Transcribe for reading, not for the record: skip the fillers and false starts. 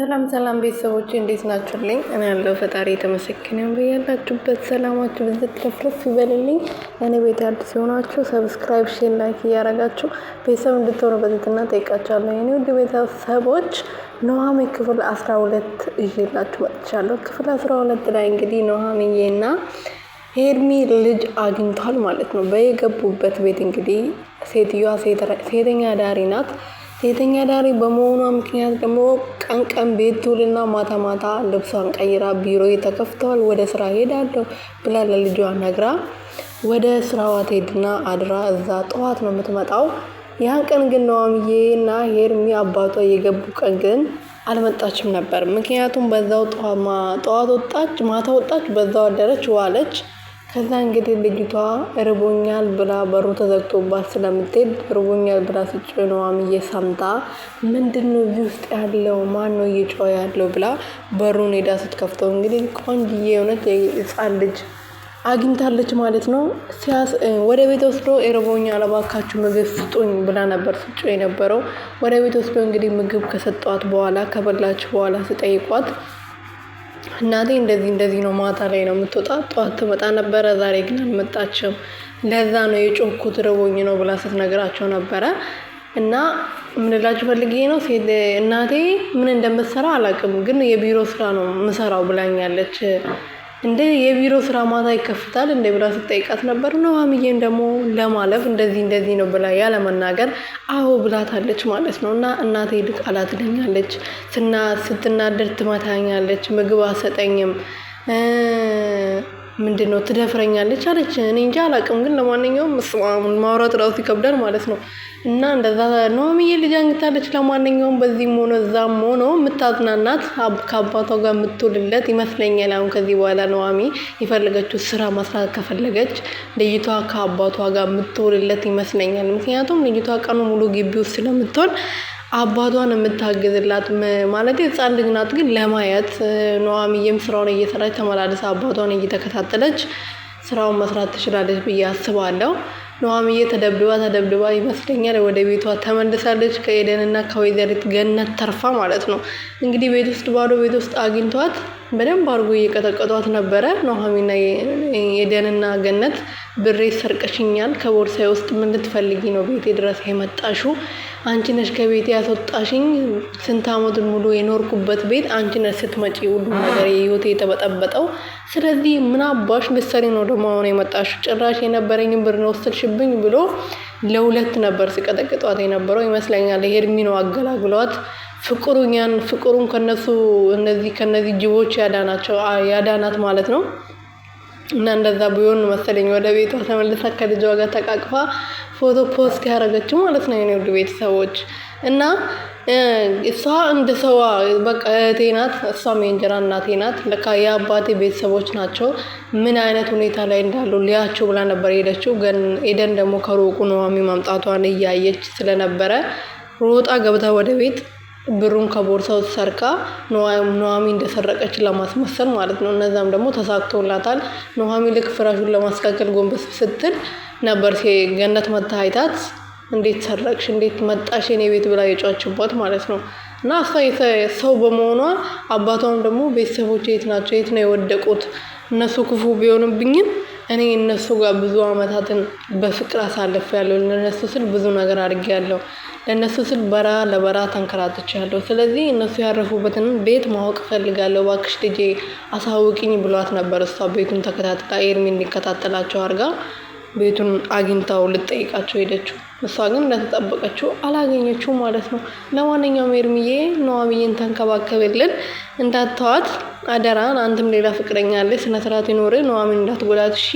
ሰላም ሰላም ቤተሰቦቼ እንዴት ናችሁልኝ? እኔ ያለው ፈጣሪ የተመሰገነ ይሁን። በያላችሁበት ሰላማችሁ ብዝት ትርፍርፍ ይበልልኝ። እኔ ቤት አዲስ የሆናችሁ ሰብስክራይብ፣ ሼር፣ ላይክ እያደረጋችሁ ቤተሰብ እንድትሆኑ በትህትና ጠይቃችኋለሁ። የኔ ውድ ቤተሰቦች ኑሃሚ ክፍል 12 ይዤላችሁ መጥቻለሁ። ክፍል 12 ላይ እንግዲህ ኑሃሚዬና ኤርሚ ልጅ አግኝቷል ማለት ነው። በየገቡበት ቤት እንግዲህ ሴትዮዋ ሴተኛ ዳሪ ናት። ሴተኛ ዳሪ በመሆኗ ምክንያት ደግሞ ቀን ቀን ቤት ትውልና ማታ ማታ ልብሷን ቀይራ ቢሮ ተከፍተዋል ወደ ስራ ሄዳለሁ ብላ ለልጇ ነግራ ወደ ስራዋ ትሄድና አድራ እዛ ጠዋት ነው የምትመጣው። ያን ቀን ግን ኑሃሚዬና ኤርሚ አባቷ የገቡ ቀን ግን አልመጣችም ነበር። ምክንያቱም በዛው ጠዋት ወጣች፣ ማታ ወጣች፣ በዛው አደረች፣ ዋለች። ከዛ እንግዲህ ልጅቷ እርቦኛል ብላ በሩ ተዘግቶባት ስለምትሄድ እርቦኛል ብላ ስትጮህ ኑሃሚዬ ሰምታ ምንድነው እዚህ ውስጥ ያለው ማን ነው እየጮኸ ያለው ብላ በሩን ሄዳ ስትከፍተው እንግዲህ ቆንጅዬ የሆነች የህፃን ልጅ አግኝታለች ማለት ነው። ወደ ቤት ወስዶ እርቦኛል እባካችሁ ምግብ ስጡኝ ብላ ነበር ስትጮህ የነበረው። ወደ ቤት ወስዶ እንግዲህ ምግብ ከሰጧት በኋላ ከበላች በኋላ ስጠይቋት እናቴ እንደዚህ ነው ማታ ላይ ነው የምትወጣ፣ ጠዋት ትመጣ ነበረ፣ ዛሬ ግን አልመጣችም፣ ለዛ ነው የጮኩት ርቦኝ ነው ብላ ስትነግራቸው ነበረ። እና ምን እላችሁ ፈልጌ ነው እናቴ ምን እንደምትሰራ አላውቅም፣ ግን የቢሮ ስራ ነው የምሰራው ብላኛለች። እንደ የቢሮ ስራ ማታ ይከፍታል እንደ ብላ ስትጠይቃት ነበር። ኑሃሚዬም ደግሞ ለማለፍ እንደዚህ ነው ብላ ያለ መናገር አዎ ብላታለች ማለት ነው። እና እናቴ ድቃላ ትለኛለች፣ ስትናደድ ትመታኛለች፣ ምግብ አሰጠኝም፣ ምንድነው ትደፍረኛለች አለች። እኔ እንጃ አላውቅም፣ ግን ለማንኛውም ማውራት ራሱ ይከብዳል ማለት ነው። እና እንደዛ ኑሃሚዬ ልጅ አግኝታለች። ለማንኛውም በዚህም ሆነ እዛም ሆኖ የምታዝናናት ከአባቷ ጋር የምትውልለት ይመስለኛል። አሁን ከዚህ በኋላ ኑሃሚ የፈለገችው ስራ መስራት ከፈለገች ልጅቷ ከአባቷ ጋር የምትውልለት ይመስለኛል። ምክንያቱም ልጅቷ ቀኑ ሙሉ ግቢ ውስጥ ስለምትሆን አባቷን የምታግዝላት ማለት ህፃን ልጅ ናት፣ ግን ለማየት ኑሃሚዬም ስራውን እየሰራች ተመላለስ አባቷን እየተከታተለች ስራውን መስራት ትችላለች ብዬ አስባለሁ። ኑሃሚዬ ተደብድባ ይመስለኛል ወደ ቤቷ ተመልሳለች፣ ከኤደንና ከወይዘሪት ገነት ተርፋ ማለት ነው። እንግዲህ ቤት ውስጥ ባዶ ቤት ውስጥ አግኝቷት በደንብ አድርጎ እየቀጠቀጧት ነበረ። ኑሃሚና ኤደንና ገነት ብሬ ሰርቀሽኛል፣ ከቦርሳዬ ውስጥ ምን ልትፈልጊ ነው ቤቴ ድረስ የመጣሽው? አንቺ ነሽ ከቤቴ ያስወጣሽኝ፣ ስንት አመት ሙሉ የኖርኩበት ቤት አንቺ ነሽ ስትመጪ ሁሉ ነገር የህይወቴ የተበጠበጠው። ስለዚህ ምን አባሽ ልትሰሪ ነው ደግሞ አሁን የመጣሽው? ጭራሽ የነበረኝን ብር ነው ወሰድሽብኝ ብሎ ለሁለት ነበር ሲቀጠቅጧት የነበረው ይመስለኛል። ኤርሚ ነው አገላግሏት ፍቅሩን ከነዚህ ጅቦች ያዳናት ማለት ነው። እና እንደዛ ቢሆን መሰለኝ ወደ ቤቷ ተመልሳ ከልጇ ጋር ተቃቅፋ ፎቶ ፖስት ያደረገችው ማለት ነው። የኔ ውድ ቤተሰቦች እና እሷ እንደ ሰዋ በቃ እህቴ ናት፣ እሷም የእንጀራ እናቴ ናት፣ ለካ የአባቴ ቤተሰቦች ናቸው፣ ምን አይነት ሁኔታ ላይ እንዳሉ ሊያቸው ብላ ነበር ሄደችው። ግን ኤደን ደግሞ ከሩቁ ኑሃሚ ማምጣቷን እያየች ስለነበረ ሮጣ ገብታ ወደ ቤት ብሩን ከቦርሳው ሰርቃ ኑሃሚ እንደሰረቀች ለማስመሰል ማለት ነው። እነዛም ደግሞ ተሳክቶላታል። ኑሃሚ ልክ ፍራሹን ለማስቀቀል ጎንበስ ስትል ነበር ገነት መታ አይታት እንዴት ሰረቅሽ፣ እንዴት መጣሽ የኔ ቤት ብላ የጮችባት ማለት ነው። እና እሷ ሰው በመሆኗ አባቷም ደግሞ ቤተሰቦች የት ናቸው፣ የት ነው የወደቁት? እነሱ ክፉ ቢሆንብኝም እኔ እነሱ ጋር ብዙ አመታትን በፍቅር አሳልፌያለሁ። ለነሱ ስል ብዙ ነገር አድርጌያለሁ። ለነሱ ስል ለበራ ተንከራትቻለሁ። ስለዚህ እነሱ ያረፉበትን ቤት ማወቅ እፈልጋለሁ፣ እባክሽ ልጄ አሳውቂኝ ብሏት ነበር። እሷ ቤቱን ተከታትላ ኤርሚ እንዲከታተላቸው አድርጋ ቤቱን አግኝታው ልጠይቃቸው ሄደችው። እሷ ግን እንደተጠበቀችው አላገኘችው ማለት ነው። ለማንኛውም ኤርሚዬ ኑሃሚዬን ተንከባከብልን፣ እንዳትተዋት አደራን። አንተም ሌላ ፍቅረኛ አለች፣ ስነ ስርዓት ይኖር፣ ኑሃሚን እንዳትጎዳት እሺ።